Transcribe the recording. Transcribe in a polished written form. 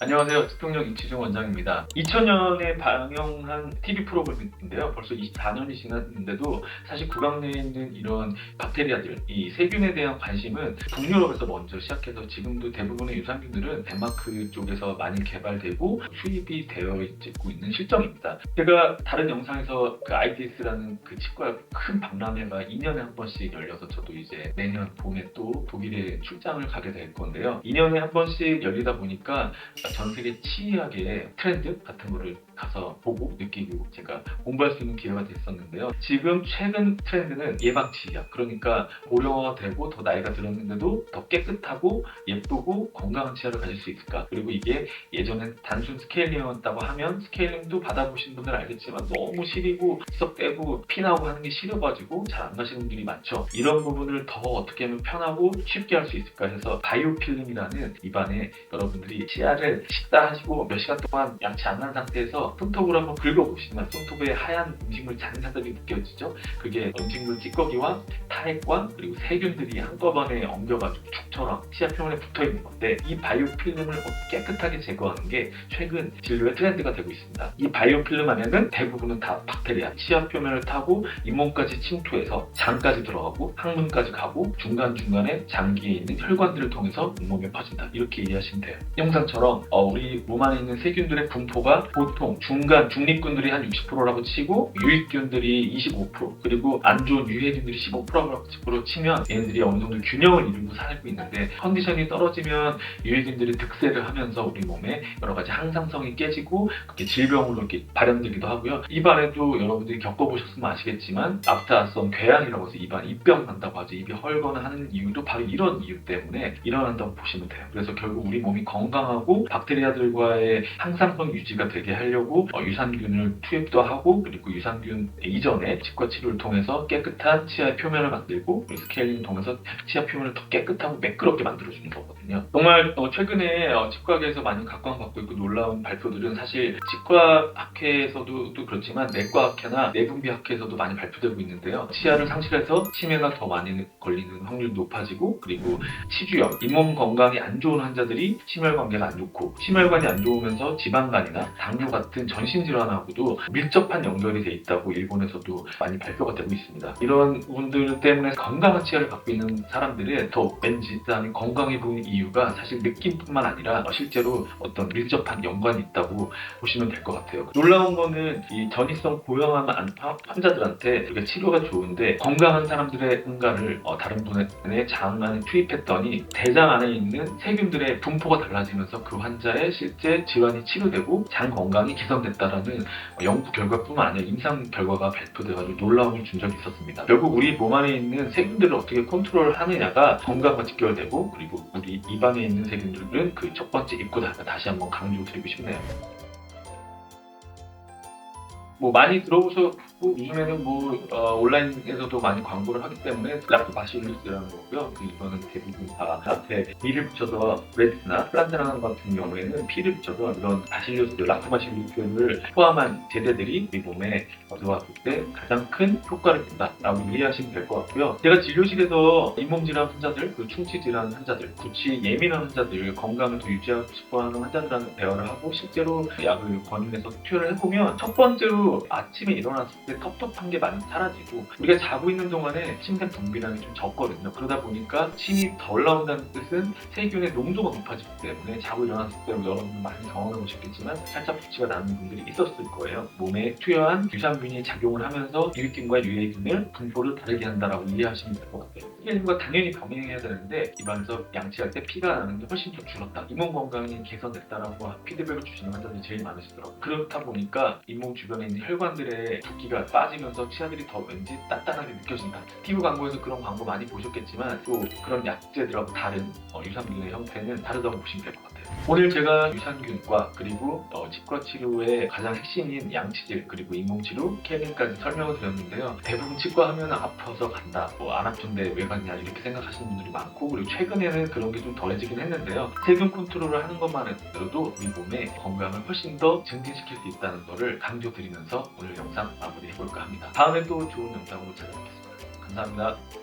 안녕하세요. 특병력 이치중 원장입니다. 2000년에 방영한 TV 프로그램인데요. 벌써 24년이 지났는데도 사실 구강 내에 있는 이런 박테리아들, 이 세균에 대한 관심은 북유럽에서 먼저 시작해서 지금도 대부분의 유산균들은 덴마크 쪽에서 많이 개발되고 수입이 되어 있고 있는 실정입니다. 제가 다른 영상에서 그 ITS라는 그 치과 큰 박람회가 2년에 한 번씩 열려서 저도 이제 내년 봄에 또 독일에 출장을 가게 될 건데요. 2년에 한 번씩 열리다 보니까 전 세계 치의학의 트렌드 같은 거를 가서 보고 느끼고 제가 공부할 수 있는 기회가 됐었는데요. 지금 최근 트렌드는 예방치의학, 그러니까 고령화되고 더 나이가 들었는데도 더 깨끗하고 예쁘고 건강한 치아를 가질 수 있을까? 그리고 이게 예전엔 단순 스케일링이었다고 하면 스케일링도 받아보신 분들 알겠지만 너무 시리고 썩대고 피나고 하는 게 싫어가지고 잘 안 가시는 분들이 많죠. 이런 부분을 더 어떻게 하면 편하고 쉽게 할 수 있을까 해서 바이오필름이라는 입안에 여러분들이 치아를 식사하시고 몇 시간 동안 양치 안 한 상태에서 손톱으로 한번 긁어보시면 손톱에 하얀 음식물 잔사들이 느껴지죠. 그게 음식물 찌꺼기와 타액과 그리고 세균들이 한꺼번에 엉겨가지고 죽처럼 치아 표면에 붙어있는 건데, 이 바이오필름을 깨끗하게 제거하는 게 최근 진료의 트렌드가 되고 있습니다. 이 바이오필름 안에는 대부분은 다 박테리아, 치아 표면을 타고 잇몸까지 침투해서 장까지 들어가고 항문까지 가고 중간중간에 장기에 있는 혈관들을 통해서 잇몸에 퍼진다, 이렇게 이해하시면 돼요. 영상처럼 우리 몸 안에 있는 세균들의 분포가 보통 중간 중립균들이 한 60%라고 치고 유익균들이 25%, 그리고 안 좋은 유해균들이 15%라고 치면 얘네들이 어느 정도 균형을 이루고 살고 있는데, 컨디션이 떨어지면 유해균들이 득세를 하면서 우리 몸에 여러 가지 항상성이 깨지고 그게 질병으로 이렇게 발현되기도 하고요. 입안에도 여러분들이 겪어보셨으면 아시겠지만 납타성 궤양이라고 해서 입안 입병 난다고 하죠. 입이 헐거나 하는 이유도 바로 이런 이유 때문에 일어난다고 보시면 돼요. 그래서 결국 우리 몸이 건강하고 박테리아들과의 항상성 유지가 되게 하려고 유산균을 투입도 하고, 그리고 유산균 이전에 치과 치료를 통해서 깨끗한 치아의 표면을 만들고 스케일링을 통해서 치아 표면을 더 깨끗하고 매끄럽게 만들어주는 거거든요. 정말 최근에 치과계에서 많이 각광받고 있고 놀라운 발표들은 사실 치과학회에서도 그렇지만 내과학회나 내분비학회에서도 많이 발표되고 있는데요. 치아를 상실해서 치매가 더 많이 걸리는 확률이 높아지고, 그리고 치주염, 잇몸 건강이 안 좋은 환자들이 심혈관계가 안 좋고, 심혈관이 안 좋으면서 지방간이나 당뇨 같은 전신질환하고도 밀접한 연결이 돼 있다고 일본에서도 많이 발표가 되고 있습니다. 이런 부분들 때문에 건강한 치아를 갖고 있는 사람들은 더 왠지 건강해 보이는 이유가 사실 느낌뿐만 아니라 실제로 어떤 밀접한 연관이 있다고 보시면 될 것 같아요. 놀라운 거는 이 전이성 고형암 환자들한테 되게 치료가 좋은데, 건강한 사람들의 응가를 다른 분의 장 안에 투입했더니 대장 안에 있는 세균들의 분포가 달라지면서 그 환자의 실제 질환이 치료되고 장 건강이 개선됐다라는 연구 결과뿐만 아니라 임상 결과가 발표돼가지고 놀라움을 준 적이 있었습니다. 결국 우리 몸 안에 있는 세균들을 어떻게 컨트롤하느냐가 건강과 직결되고, 그리고 우리 입안에 있는 세균들은 그 첫 번째 입구다. 다시 한번 강조드리고 싶네요. 많이 들어보셨고, 요즘에는 온라인에서도 많이 광고를 하기 때문에 락토바실루스라는 거고요. 이거는 대부분 다 앞에 B를 붙여서 브레스나 플란테나 같은 경우에는 P를 붙여서 이런 락토바실루스를 포함한 제재들이 우리 몸에 들어왔을 때 가장 큰 효과를 준다라고 이해하시면 될 것 같고요. 제가 진료실에서 잇몸 질환 환자들, 그 충치 질환 환자들, 구취 예민한 환자들, 건강을 더 유지하고 싶어하는 환자들한테 대화를 하고 실제로 약을 권유해서 투여를 해보면, 첫 번째로 아침에 일어났을 때 텁텁한 게 많이 사라지고, 우리가 자고 있는 동안에 침샘 분비량이 좀 적거든요. 그러다 보니까 침이 덜 나온다는 뜻은 세균의 농도가 높아지기 때문에 자고 일어났을 때 여러분 많이 경험해 보셨겠지만 살짝 부치가 나는 분들이 있었을 거예요. 몸에 투여한 유산균이 작용을 하면서 유익균과 유해균을 분포를 다르게 한다라고 이해하시면 될 것 같아요. 스케일링과 당연히 병행해야 되는데, 입안에서 양치할 때 피가 나는 게 훨씬 더 줄었다, 잇몸 건강이 개선됐다라고 피드백을 주시는 환자들이 제일 많으시더라고요. 그렇다 보니까 잇몸 주변에 있는 혈관들의 붓기가 빠지면서 치아들이 더 왠지 단단하게 느껴진다. TV 광고에서 그런 광고 많이 보셨겠지만 또 그런 약재들하고 다른 유산균의 형태는 다르다고 보시면 될 것 같아요. 오늘 제가 유산균과 그리고 치과 치료의 가장 핵심인 양치질 그리고 잇몸치료, 스케일링까지 설명을 드렸는데요. 대부분 치과 하면 아파서 간다, 안 아픈데 왜 갔냐 이렇게 생각하시는 분들이 많고, 그리고 최근에는 그런 게 좀 덜해지긴 했는데요. 세균 컨트롤을 하는 것만 해도 우리 몸의 건강을 훨씬 더 증진시킬 수 있다는 것을 강조드리면서 오늘 영상 마무리해볼까 합니다. 다음에 또 좋은 영상으로 찾아뵙겠습니다. 감사합니다.